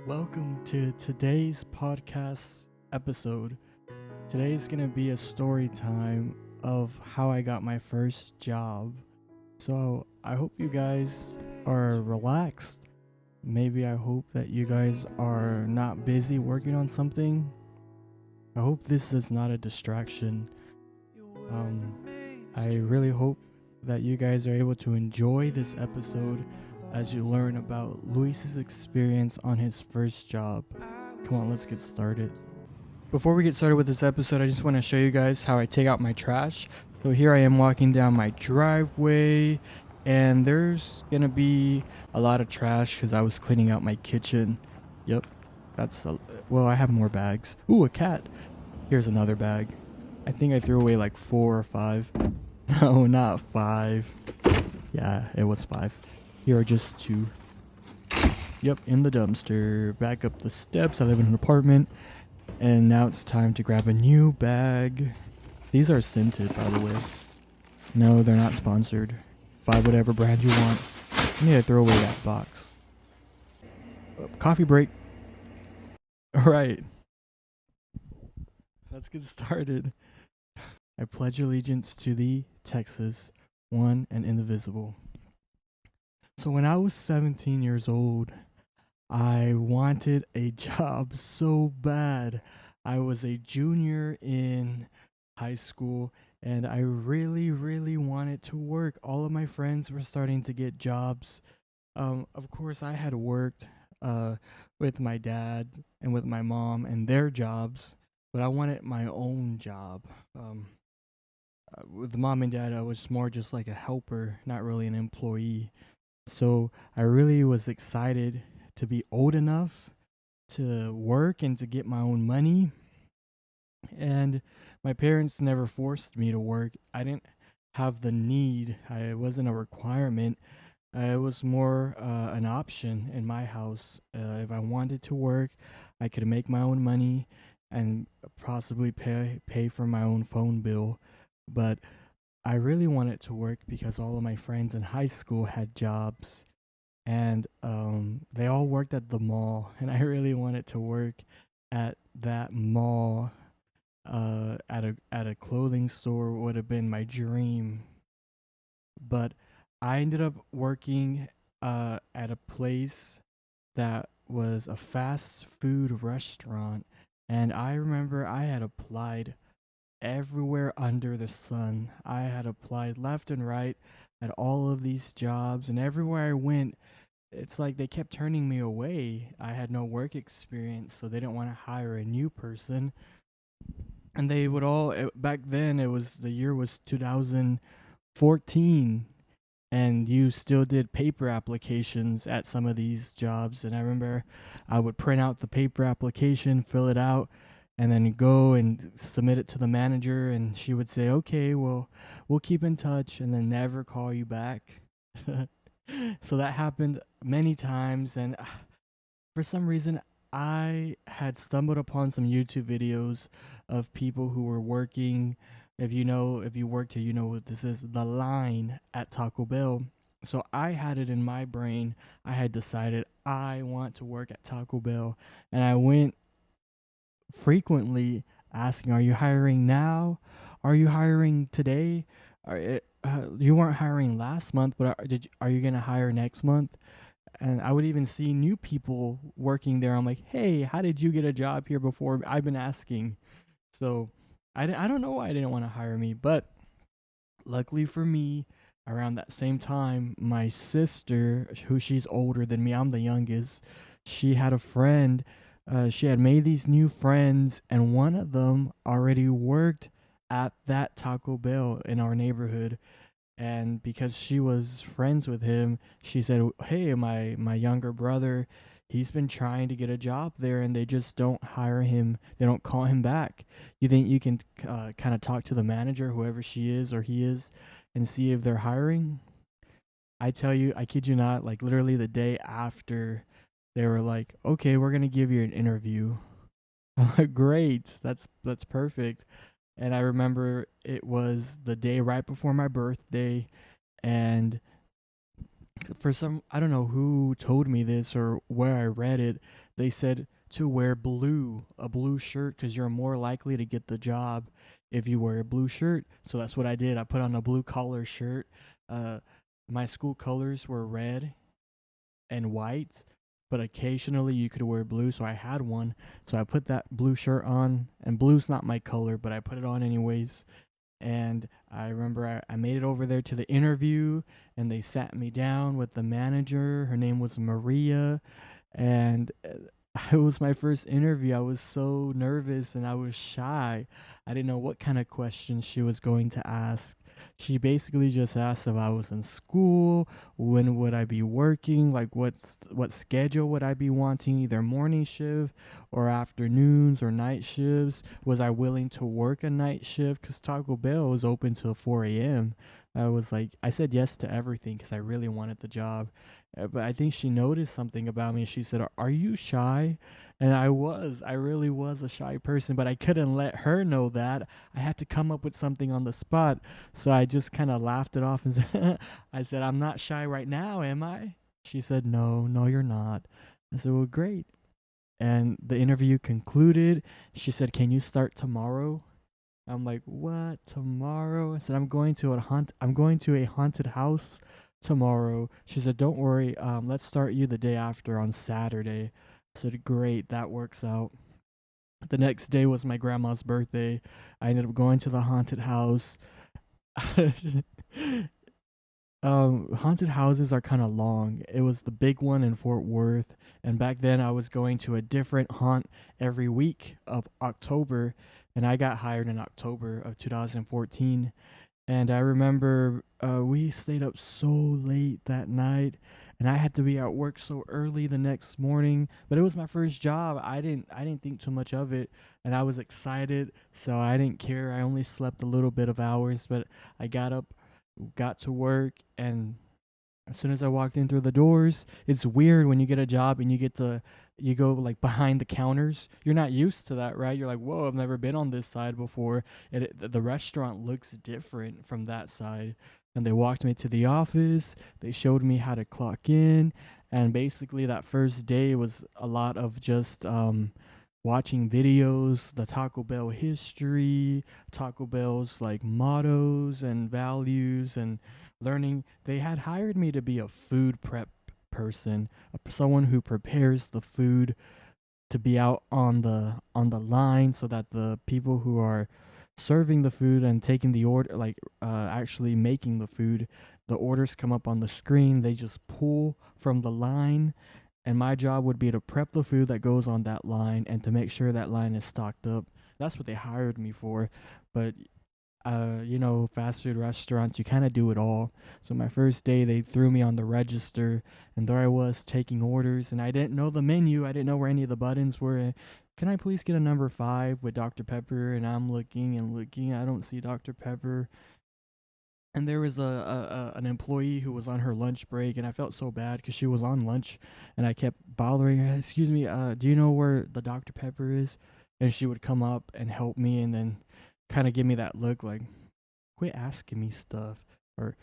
Welcome to today's podcast episode. Today's going to be a story time of how I got my first job. So I hope you guys are relaxed. Maybe I hope that you guys are not busy working on something. I hope this is not a distraction. I really hope that you guys are able to enjoy this episode as you learn about Luis's experience on his first job. Come on, let's get started. Before we get started with this episode, I just want to show you guys how I take out my trash. So here I am walking down my driveway, and there's gonna be a lot of trash because I was cleaning out my kitchen. Yep, well, I have more bags. Ooh, a cat. Here's another bag. I think I threw away like 4 or 5. No, not 5. Yeah, it was 5. Here are just 2. Yep, in the dumpster. Back up the steps. I live in an apartment. And now it's time to grab a new bag. These are scented, by the way. No, they're not sponsored. Buy whatever brand you want. I need to throw away that box. Coffee break. Alright. Let's get started. I pledge allegiance to thee, Texas, one and indivisible. So when I was 17 years old, I wanted a job so bad. I was a junior in high school and I really wanted to work. All of my friends were starting to get jobs. Of course, I had worked with my dad and with my mom and their jobs, but I wanted my own job. With mom and dad, I was more just like a helper, not really an employee. So I really was excited to be old enough to work and to get my own money. And my parents never forced me to work. I didn't have the need. It wasn't a requirement. It was more an option in my house. If I wanted to work, I could make my own money and possibly pay for my own phone bill. But I really wanted to work because all of my friends in high school had jobs, and they all worked at the mall, and I really wanted to work at that mall. At a clothing store would have been my dream, but I ended up working at a place that was a fast food restaurant, and I remember I had applied everywhere under the sun. I had applied left and right at all of these jobs, and everywhere I went, it's like they kept turning me away. I had no work experience, so they didn't want to hire a new person. And they would back then, the year was 2014, and you still did paper applications at some of these jobs. And I remember I would print out the paper application, fill it out, and then go and submit it to the manager, and she would say, okay, well, we'll keep in touch, and then never call you back. So that happened many times, and for some reason I had stumbled upon some YouTube videos of people who were working. If you worked here, you know what this is, the line at Taco Bell. So I had it in my brain. I had decided I want to work at Taco Bell, and I went frequently asking, are you hiring now? Are you hiring today? You weren't hiring last month, but are you going to hire next month? And I would even see new people working there. I'm like, hey, how did you get a job here before? I've been asking. So I don't know why I didn't want to hire me, but luckily for me, around that same time, my sister, who she's older than me, I'm the youngest, she had a friend. She had made these new friends, and one of them already worked at that Taco Bell in our neighborhood. And because she was friends with him, she said, hey, my younger brother, he's been trying to get a job there, and they just don't hire him. They don't call him back. You think you can kind of talk to the manager, whoever she is or he is, and see if they're hiring? I tell you, I kid you not, like literally the day after, they were like, okay, we're going to give you an interview. I'm like, great, that's perfect. And I remember it was the day right before my birthday, and For some, I don't know who told me this or where I read it. They said to wear blue, a blue shirt, because you're more likely to get the job if you wear a blue shirt. So that's what I did. I put on a blue collar shirt. Uh, my school colors were red and white, but occasionally you could wear blue. So I had one. So I put that blue shirt on, and blue's not my color, but I put it on anyways. And I remember I made it over there to the interview, and they sat me down with the manager. Her name was Maria, and it was my first interview. I was so nervous and I was shy. I didn't know what kind of questions she was going to ask. She basically just asked if I was in school, when would I be working, like what schedule would I be wanting, either morning shift or afternoons or night shifts. Was I willing to work a night shift? Because Taco Bell was open till 4 a.m. I said yes to everything because I really wanted the job. But I think she noticed something about me. She said, "Are you shy?" And I was. I really was a shy person, but I couldn't let her know that. I had to come up with something on the spot. So I just kind of laughed it off and said, I said, "I'm not shy right now, am I?" She said, "No, no, you're not." I said, "Well, great." And the interview concluded. She said, "Can you start tomorrow?" I'm like, "What? Tomorrow?" I said, I'm going to a haunted house tomorrow." She said, "Don't worry, let's start you the day after on Saturday." I said, "Great, that works out." The next day was my grandma's birthday. I ended up going to the haunted house. Haunted houses are kind of long. It was the big one in Fort Worth, and back then I was going to a different haunt every week of October, and I got hired in October of 2014. And I remember we stayed up so late that night, and I had to be at work so early the next morning. But it was my first job. I didn't think too much of it, and I was excited, so I didn't care. I only slept a little bit of hours, but I got up, got to work, and as soon as I walked in through the doors, it's weird when you get a job and you go like behind the counters. You're not used to that, right? You're like, "Whoa, I've never been on this side before." The restaurant looks different from that side. And they walked me to the office. They showed me how to clock in, and basically that first day was a lot of just watching videos, the Taco Bell history, Taco Bell's like mottos and values, and learning. They had hired me to be a food prep person, someone who prepares the food to be out on the line so that the people who are serving the food and taking the order, like actually making the food, the orders come up on the screen. They just pull from the line, and my job would be to prep the food that goes on that line and to make sure that line is stocked up. That's what they hired me for. But fast food restaurants, you kind of do it all. So my first day, they threw me on the register, and there I was taking orders, and I didn't know the menu. I didn't know where any of the buttons were. "Can I please get a number 5 with Dr. Pepper?" And I'm looking and looking. I don't see Dr. Pepper. And there was an employee who was on her lunch break, and I felt so bad because she was on lunch, and I kept bothering her. "Excuse me, do you know where the Dr. Pepper is?" And she would come up and help me, and then kind of give me that look like, "Quit asking me stuff," or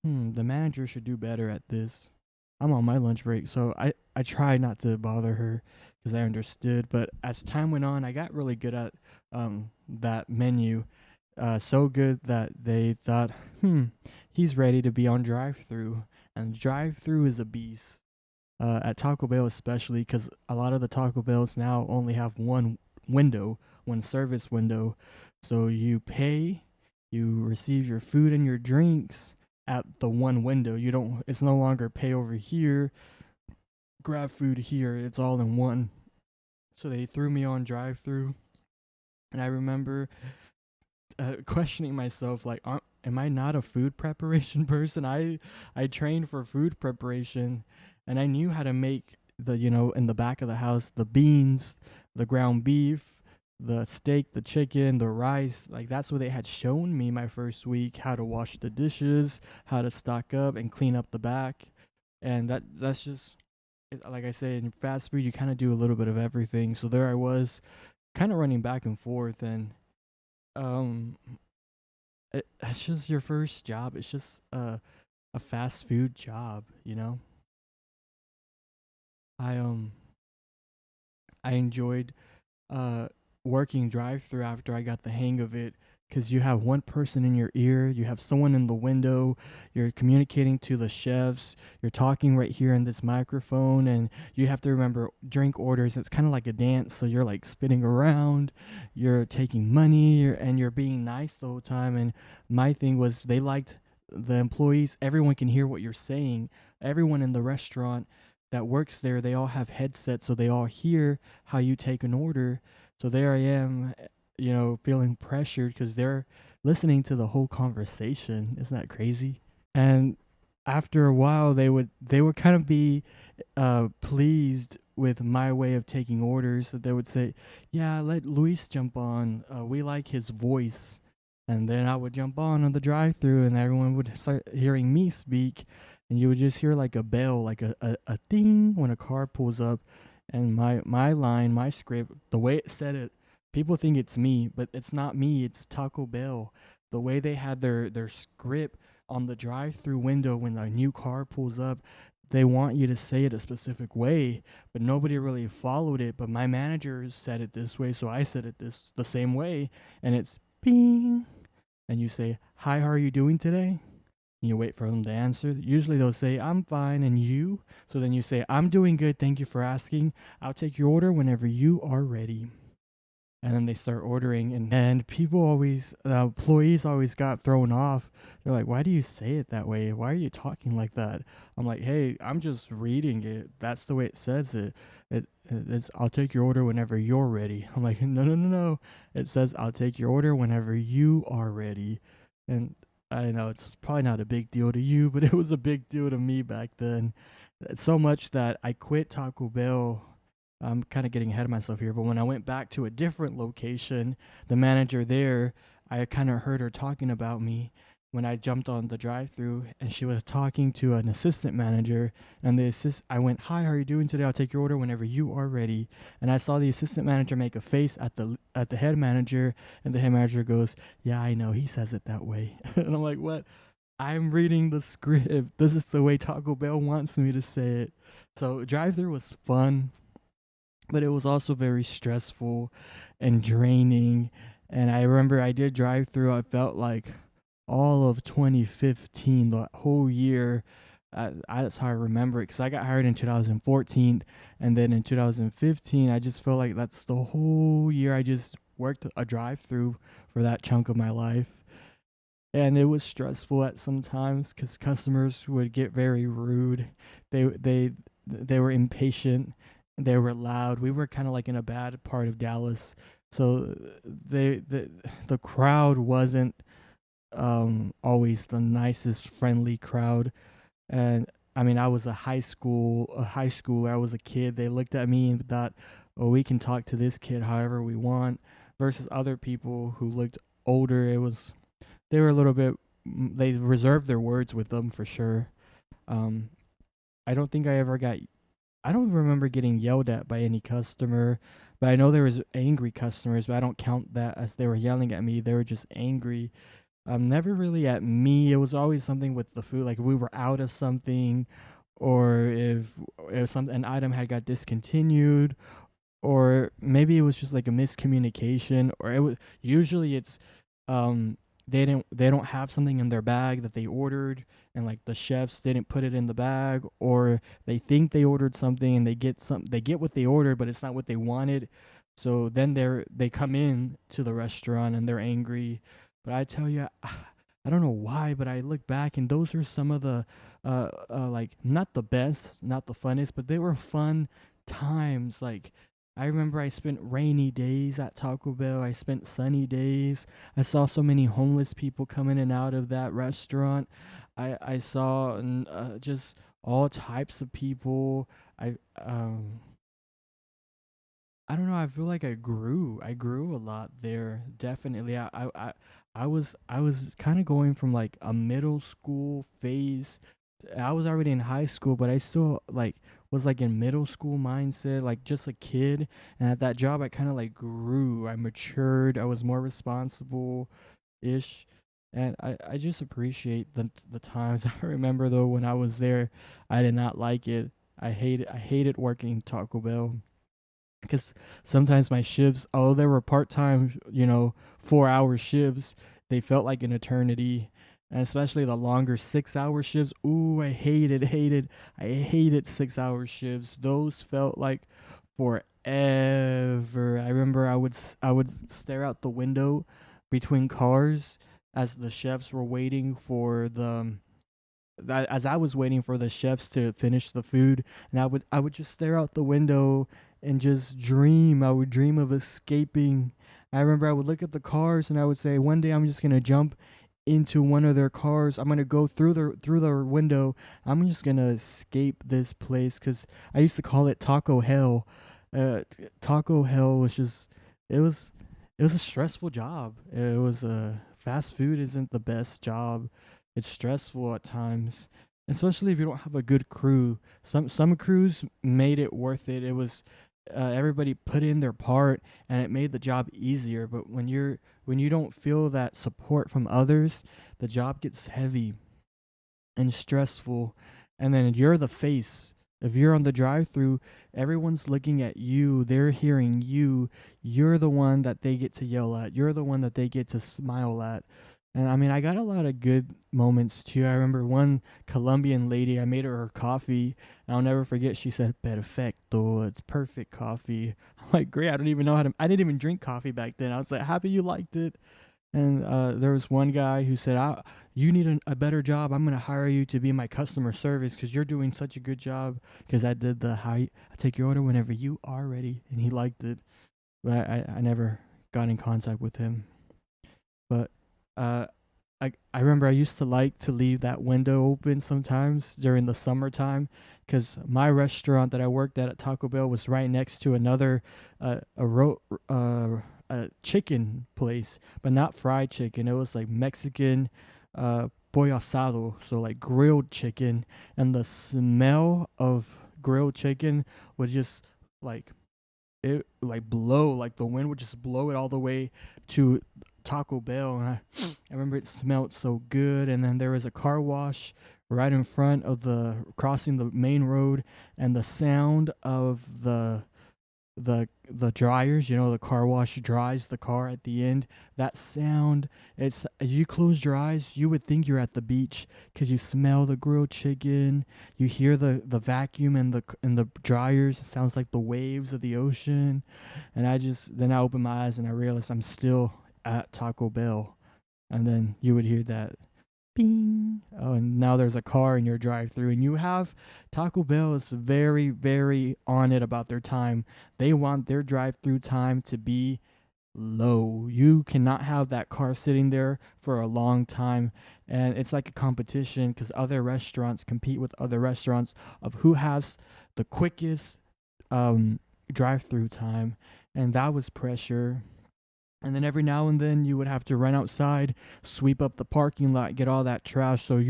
the manager should do better at this. I'm on my lunch break, so I tried not to bother her because I understood. But as time went on, I got really good at that menu, so good that they thought, he's ready to be on drive-through, and drive-through is a beast. At Taco Bell especially, because a lot of the Taco Bells now only have one window, one service window. So you pay, you receive your food and your drinks at the one window. You don't. It's no longer pay over here, grab food here. It's all in one. So they threw me on drive-through, and I remember questioning myself, like, am I not a food preparation person? I trained for food preparation, and I knew how to make in the back of the house, the beans, the ground beef, the steak, the chicken, the rice. Like, that's what they had shown me my first week, how to wash the dishes, how to stock up and clean up the back. And that's just like I say, in fast food you kind of do a little bit of everything. So there I was, kind of running back and forth, and um it's just your first job. It's just a fast food job, you know? I I enjoyed uh, working drive through after I got the hang of it, because you have one person in your ear, you have someone in the window, you're communicating to the chefs, you're talking right here in this microphone, and you have to remember drink orders. It's kind of like a dance, so you're like spinning around, you're taking money, and you're being nice the whole time. And my thing was they liked the employees, everyone can hear what you're saying, everyone in the restaurant that works there, they all have headsets, so they all hear how you take an order. So there I am, feeling pressured because they're listening to the whole conversation. Isn't that crazy? And after a while, they would kind of be pleased with my way of taking orders. So they would say, "Yeah, let Luis jump on. We like his voice." And then I would jump on the drive-through, and everyone would start hearing me speak, and you would just hear like a bell, like a ding when a car pulls up, and my line, my script, the way it said it, people think it's me, but it's not me. It's Taco Bell. The way they had their script on the drive-through window when a new car pulls up, they want you to say it a specific way, but nobody really followed it. But my manager said it this way, so I said it this the same way, and it's bing, and you say, "Hi, how are you doing today?" And you wait for them to answer. Usually they'll say, "I'm fine, and you?" So then you say, "I'm doing good, thank you for asking. I'll take your order whenever you are ready." And then they start ordering, and people always employees always got thrown off. They're like, "Why do you say it that way? Why are you talking like that?" I'm like, "Hey, I'm just reading it. That's the way it says it. It's I'll take your order whenever you're ready." I'm like, "No, no, no, no. It says I'll take your order whenever you are ready." And I know it's probably not a big deal to you, but it was a big deal to me back then. So much that I quit Taco Bell. I'm kind of getting ahead of myself here, but when I went back to a different location, the manager there, I kind of heard her talking about me when I jumped on the drive-through, and she was talking to an assistant manager, and I went, "Hi, how are you doing today? I'll take your order whenever you are ready." And I saw the assistant manager make a face at the head manager, and the head manager goes, "Yeah, I know, he says it that way." And I'm like, "What? I'm reading the script. This is the way Taco Bell wants me to say it." So drive-through was fun, but it was also very stressful and draining. And I remember I did drive through, I felt like all of 2015, the whole year. That's how I remember it, because I got hired in 2014, and then in 2015, I just felt like that's the whole year I just worked a drive through for that chunk of my life. And it was stressful at some times because customers would get very rude. They were impatient. They were loud. We were kind of like in a bad part of Dallas, so the crowd wasn't always the nicest, friendly crowd. And I mean, I was a high schooler. I was a kid. They looked at me and thought, "Oh, we can talk to this kid however we want." Versus other people who looked older, they were a little bit, they reserved their words with them for sure. Um, I don't think I don't remember getting yelled at by any customer, but I know there was angry customers, but I don't count that as they were yelling at me. They were just angry. Never really at me. It was always something with the food, like if we were out of something, or if an item had got discontinued, or maybe it was just like a miscommunication, or it was usually it's um they don't have something in their bag that they ordered, and like the chefs didn't put it in the bag, or they think they ordered something and they get what they ordered but it's not what they wanted. So then they come in to the restaurant and they're angry. But I tell you, I don't know why, but I look back and those are some of the like not the best, not the funnest, but they were fun times. Like I remember I spent rainy days at Taco Bell. I spent sunny days. I saw so many homeless people come in and out of that restaurant. I saw just all types of people. I um I don't know. I feel like I grew. I grew a lot there. Definitely. I was kind of going from like a middle school phase. I was already in high school, but I still like was like in middle school mindset, like just a kid. And at that job, I kind of like grew. I matured. I was more responsible ish. And I just appreciate the times. I remember though when I was there, I did not like it. I hated working Taco Bell because sometimes my shifts, although they were part time, 4 hour shifts, they felt like an eternity. And especially the longer 6 hour shifts. Ooh, I hated 6 hour shifts. Those felt like forever. I remember I would stare out the window between cars as the chefs were waiting for as I was waiting for the chefs to finish the food, and I would just stare out the window and just dream. I would dream of escaping. I remember I would look at the cars and I would say, one day I'm just gonna jump into one of their cars. I'm gonna go through the window. I'm just gonna escape this place because I used to call it Taco Hell. Taco Hell was just it was it was a stressful job. It was fast food isn't the best job. It's stressful at times, especially if you don't have a good crew. Some crews made it worth it. It was everybody put in their part, and it made the job easier. But when you don't feel that support from others, the job gets heavy and stressful, and then you're the face. If you're on the drive-through, everyone's looking at you, they're hearing you. You're the one that they get to yell at. You're the one that they get to smile at. And I mean, I got a lot of good moments too. I remember one Colombian lady, I made her coffee, and I'll never forget. She said, "Perfecto, it's perfect coffee." I'm like, "Great, I don't even know how to." I didn't even drink coffee back then. I was like, "Happy you liked it." And there was one guy who said, "You need a better job. I'm gonna hire you to be my customer service because you're doing such a good job." Because I did the I take your order whenever you are ready, and he liked it. But I never got in contact with him. But uh, I remember I used to like to leave that window open sometimes during the summertime because my restaurant that I worked at Taco Bell was right next to another a chicken place, but not fried chicken. It was like Mexican pollo asado, so like grilled chicken, and the smell of grilled chicken would just like it like blow, like the wind would just blow it all the way to Taco Bell. And I remember it smelled so good. And then there was a car wash right in front of the crossing the main road, and the sound of the dryers, the car wash dries the car at the end. That sound, it's you close your eyes, you would think you're at the beach because you smell the grilled chicken, you hear the vacuum and the dryers. It sounds like the waves of the ocean. And I opened my eyes and I realized I'm still at Taco Bell. And then you would hear that bing. Oh, and now there's a car in your drive-through, and you have Taco Bell is very, very on it about their time. They want their drive-through time to be low. You cannot have that car sitting there for a long time, and it's like a competition because other restaurants compete with other restaurants of who has the quickest um, drive-through time, and that was pressure. And then every now and then you would have to run outside, sweep up the parking lot, get all that trash. So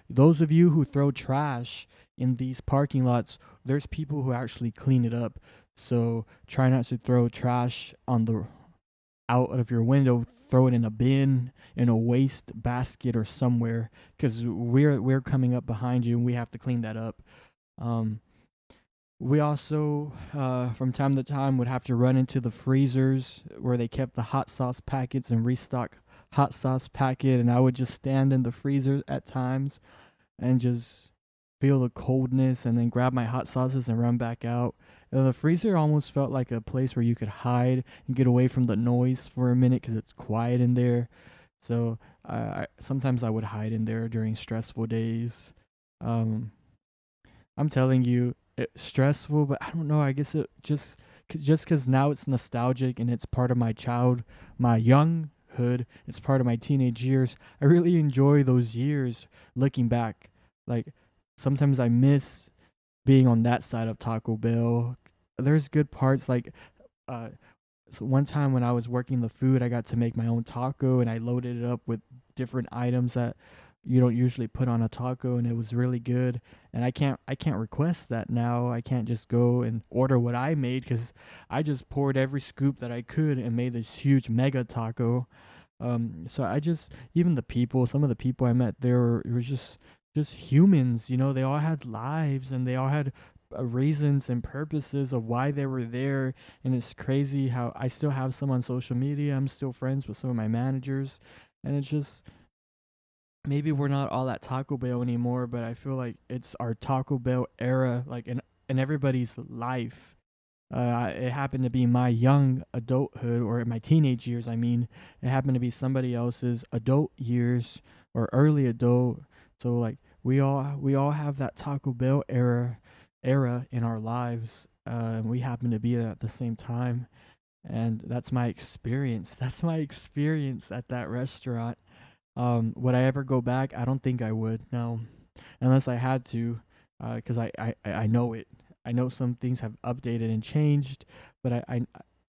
those of you who throw trash in these parking lots, there's people who actually clean it up. So try not to throw trash on the out of your window. Throw it in a bin, in a waste basket, or somewhere, because we're coming up behind you and we have to clean that up. Um, we also, from time to time, would have to run into the freezers where they kept the hot sauce packets and restock hot sauce packet, and I would just stand in the freezer at times and just feel the coldness, and then grab my hot sauces and run back out. The freezer almost felt like a place where you could hide and get away from the noise for a minute because it's quiet in there. So sometimes I would hide in there during stressful days. Um, I'm telling you, it's stressful, but I don't know. I guess it just because now it's nostalgic and it's part of my younghood. It's part of my teenage years. I really enjoy those years looking back. Like sometimes I miss being on that side of Taco Bell. There's good parts like uh so one time when I was working the food, I got to make my own taco and I loaded it up with different items that you don't usually put on a taco, and it was really good. And I can't request that now. I can't just go and order what I made cuz I just poured every scoop that I could and made this huge mega taco. So I just, even the people, some of the people I met there were just humans. You know, they all had lives and they all had reasons and purposes of why they were there. And it's crazy how I still have some on social media. I'm still friends with some of my managers, and it's just, maybe we're not all at Taco Bell anymore, but I feel like it's our Taco Bell era, like in everybody's life. It happened to be my young adulthood, or in my teenage years. I mean, it happened to be somebody else's adult years or early adult. So like we all have that Taco Bell era in our lives, and we happen to be there at the same time. And that's my experience. That's my experience at that restaurant. Would I ever go back? I don't think I would. No, unless I had to, because I know it. I know some things have updated and changed, but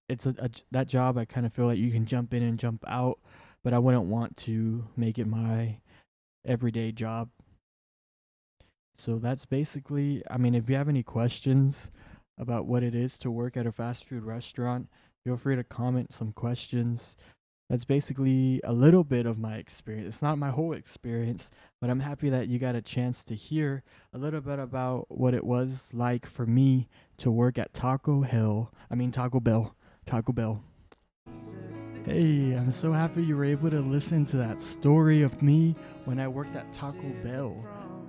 it's that job. I kind of feel like you can jump in and jump out, but I wouldn't want to make it my everyday job. So that's basically. I mean, if you have any questions about what it is to work at a fast food restaurant, feel free to comment some questions. That's basically a little bit of my experience. It's not my whole experience, but I'm happy that you got a chance to hear a little bit about what it was like for me to work at Taco Bell. Taco Bell. Hey, I'm so happy you were able to listen to that story of me when I worked at Taco Bell.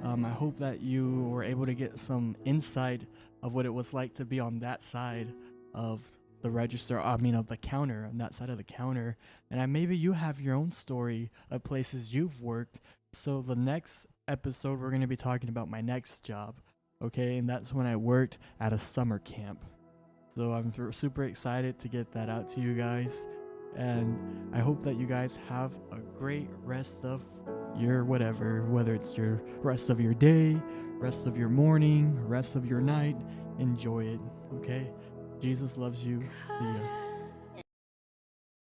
I hope that you were able to get some insight of what it was like to be on that side of the register, I mean, of the counter, on that side of the counter. And maybe you have your own story of places you've worked. So, the next episode, we're going to be talking about my next job. Okay, and that's when I worked at a summer camp. So I'm super excited to get that out to you guys. And I hope that you guys have a great rest of your whatever, whether it's your rest of your day, rest of your morning, rest of your night. Enjoy it, okay? Jesus loves you. See ya.